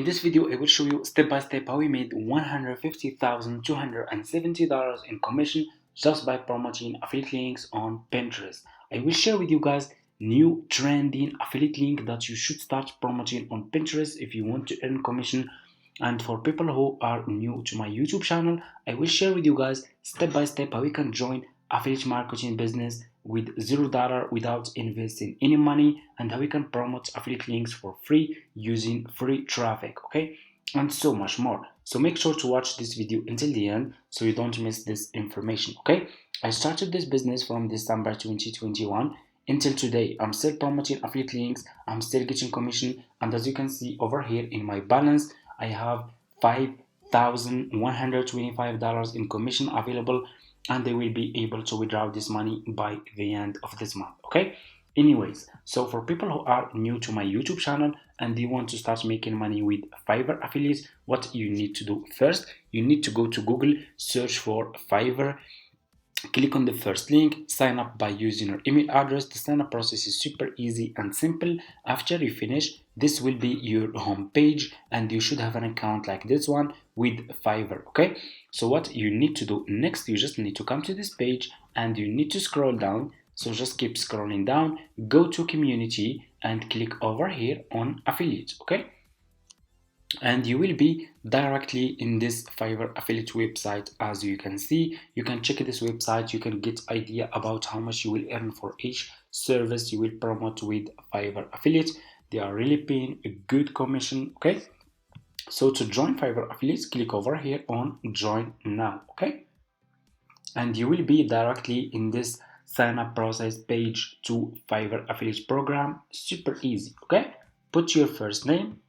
this video, I will show you step by step how we made $150,270 in commission just by promoting affiliate links on Pinterest. I will share with you guys new trending affiliate link that you should start promoting on Pinterest if you want to earn commission. And for people who are new to my YouTube channel, I will share with you guys step by step how you can join affiliate marketing business with $0 without investing any money, and how you can promote affiliate links for free using free traffic, okay, and so much more. So make sure to watch this video until the end so you don't miss this information, okay? I started this business from December 2021 until today. I'm still promoting affiliate links, I'm still getting commission, and as you can see over here in my balance, I have $5,125 in commission available, and they will be able to withdraw this money by the end of this month, okay? Anyways, so for people who are new to my YouTube channel and they want to start making money with Fiverr affiliates, what you need to do first, you need to go to Google, search for Fiverr, click on the first link, sign up by using your email address. The sign up process is super easy and simple. After you finish, this will be your home page and you should have an account like this one with Fiverr, okay? So what you need to do next, you just need to come to this page and you need to scroll down. So just keep scrolling down, go to community and click over here on affiliates, okay? And you will be directly in this Fiverr affiliate website. As you can see, you can check this website, you can get idea about how much you will earn for each service you will promote with Fiverr affiliates. They are really paying a good commission, okay? So to join Fiverr affiliates, click over here on join now, okay? And you will be directly in this sign up process page to Fiverr affiliate program. Super easy, okay? Put your first name,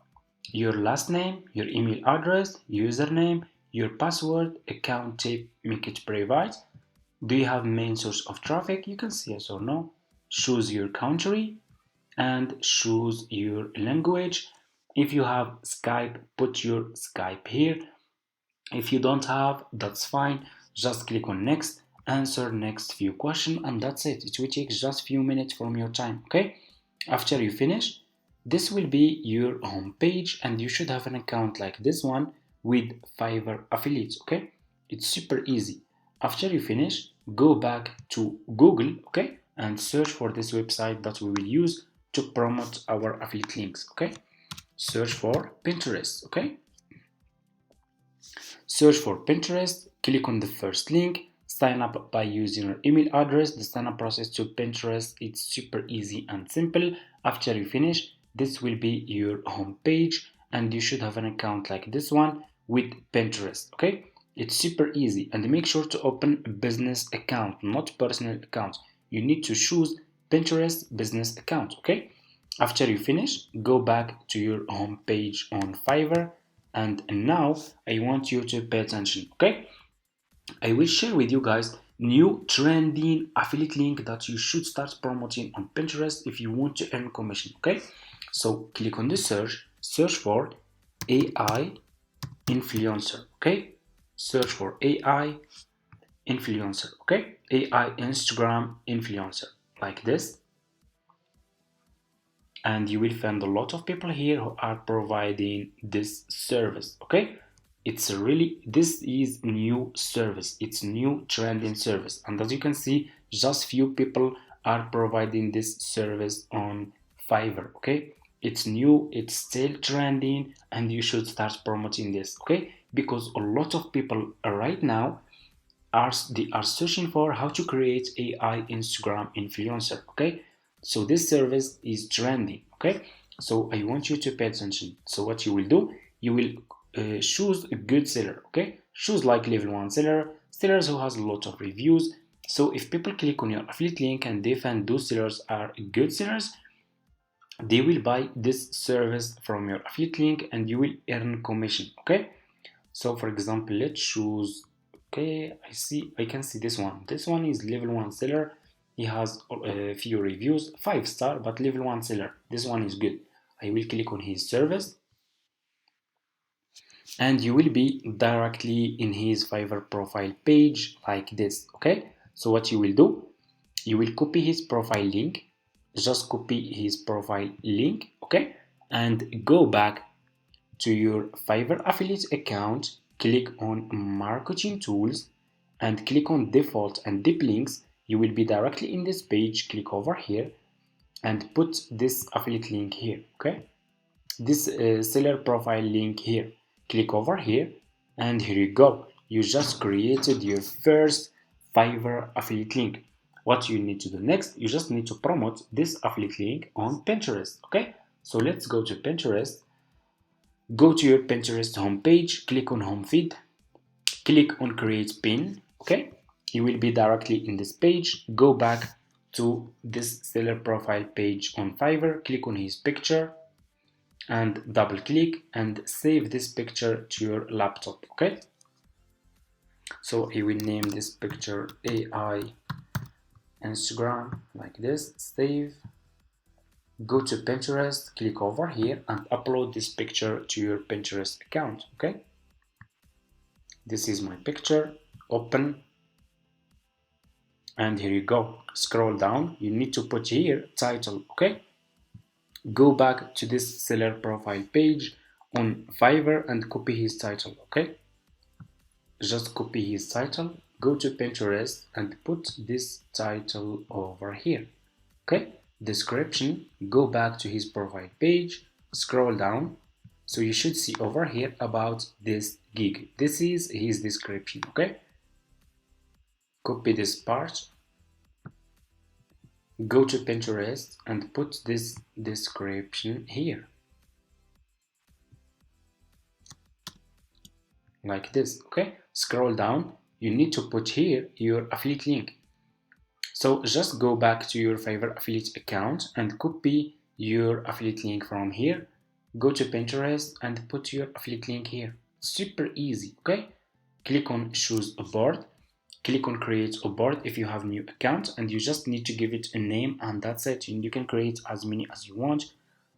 your last name, your email address, username, your password, account type, make it private. Do you have main source of traffic? You can say yes or no. Choose your country and choose your language. If you have Skype, put your Skype here. If you don't have, that's fine. Just click on next, answer next few questions, and that's it. It will take just few minutes from your time, okay? After you finish, this will be your home page and you should have an account like this one with Fiverr affiliates, okay? It's super easy. After you finish, go back to Google, okay, and search for this website that we will use to promote our affiliate links, okay? Search for Pinterest, okay? Search for Pinterest, click on the first link, sign up by using your email address. The sign up process to Pinterest, it's super easy and simple. After you finish, this will be your home page and you should have an account like this one with Pinterest, okay? It's super easy, and make sure to open a business account, not personal account. You need to choose Pinterest business account, okay? After you finish, go back to your home page on Fiverr, and now I want you to pay attention, okay? I will share with you guys new trending affiliate link that you should start promoting on Pinterest if you want to earn commission, okay? So click on the search for AI influencer, okay? Search for AI influencer, okay? AI Instagram influencer, like this. And you will find a lot of people here who are providing this service, okay? It's really, this is new service, it's new trending service, and as you can see, just few people are providing this service on Fiverr, okay? It's new, it's still trending, and you should start promoting this, okay? Because a lot of people right now are searching for how to create AI Instagram influencer, okay? So this service is trending, okay? So I want you to pay attention. So what you will do, you will choose a good seller, okay? Choose like level 1 sellers who has a lot of reviews. So if people click on your affiliate link and they find those sellers are good sellers, they will buy this service from your affiliate link and you will earn commission, okay? So for example, let's choose, okay, I can see this one. This one is level 1 seller. He has a few reviews, 5-star, but level 1 seller. This one is good. I will click on his service and you will be directly in his Fiverr profile page like this, okay? So what you will do, you will copy his profile link, just copy his profile link, okay? And go back to your Fiverr affiliate account, click on marketing tools and click on default and deep links. You will be directly in this page. Click over here and put this affiliate link here, okay? This seller profile link here. Click over here and here you go. You just created your first Fiverr affiliate link. What you need to do next, you just need to promote this affiliate link on Pinterest, okay? So let's go to Pinterest. Go to your Pinterest homepage, click on home feed, click on create pin, okay? You will be directly in this page. Go back to this seller profile page on Fiverr, click on his picture and double click and save this picture to your laptop, okay? So I will name this picture AI Instagram like this, save. Go to Pinterest, click over here and upload this picture to your Pinterest account, okay? This is my picture, open, and here you go. Scroll down, you need to put here title, okay? Go back to this seller profile page on Fiverr and copy his title, okay? Just copy his title, go to Pinterest and put this title over here, okay? Description, go back to his profile page, scroll down, so you should see over here about this gig. This is his description, okay? Copy this part, go to Pinterest and put this description here like this, okay? Scroll down, you need to put here your affiliate link. So just go back to your Fiverr affiliate account and copy your affiliate link from here. Go to Pinterest and put your affiliate link here. Super easy, okay? Click on choose a board, click on create a board if you have a new account, and you just need to give it a name and that's it. And you can create as many as you want.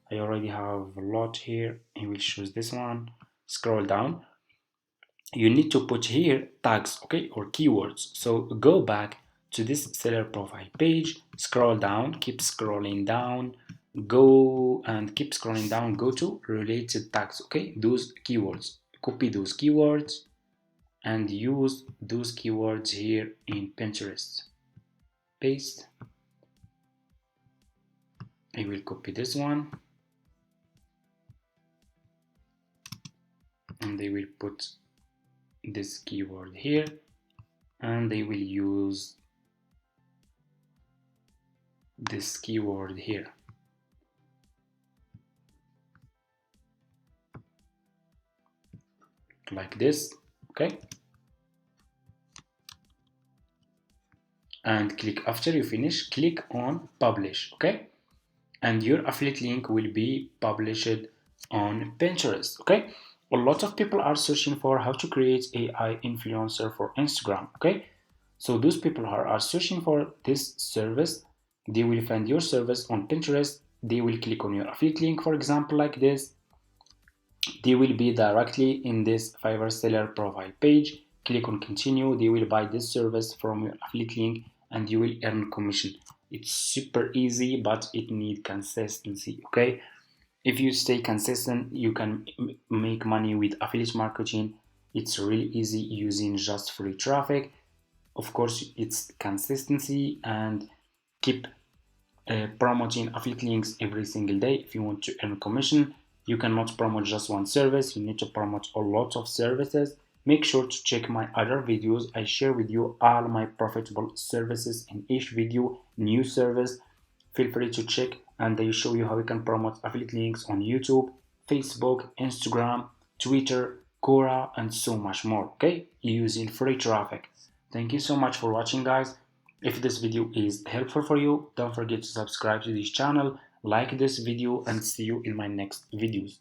I already have a lot here. I will choose this one. Scroll down. You need to put here tags, okay, or keywords. So go back to this seller profile page, scroll down, keep scrolling down, go and keep scrolling down, go to related tags, okay, those keywords. Copy those keywords and use those keywords here in Pinterest. Paste. I will copy this one and I will put this keyword here and I will use this keyword here like this, okay? And click, after you finish, click on publish, okay? And your affiliate link will be published on Pinterest, okay? A lot of people are searching for how to create AI influencer for Instagram, okay? So those people are searching for this service. They will find your service on Pinterest. They will click on your affiliate link, for example, like this. They will be directly in this Fiverr seller profile page. Click on continue. They will buy this service from your affiliate link and you will earn commission. It's super easy, but it needs consistency, okay? If you stay consistent, you can make money with affiliate marketing. It's really easy using just free traffic. Of course, it's consistency and keep promoting affiliate links every single day. If you want to earn commission, you cannot promote just one service. You need to promote a lot of services. Make sure to check my other videos. I share with you all my profitable services in each video, new service. Feel free to check, and I show you how you can promote affiliate links on YouTube, Facebook, Instagram, Twitter, Quora, and so much more, okay? Using free traffic. Thank you so much for watching, guys. If this video is helpful for you, don't forget to subscribe to this channel, like this video, and see you in my next videos.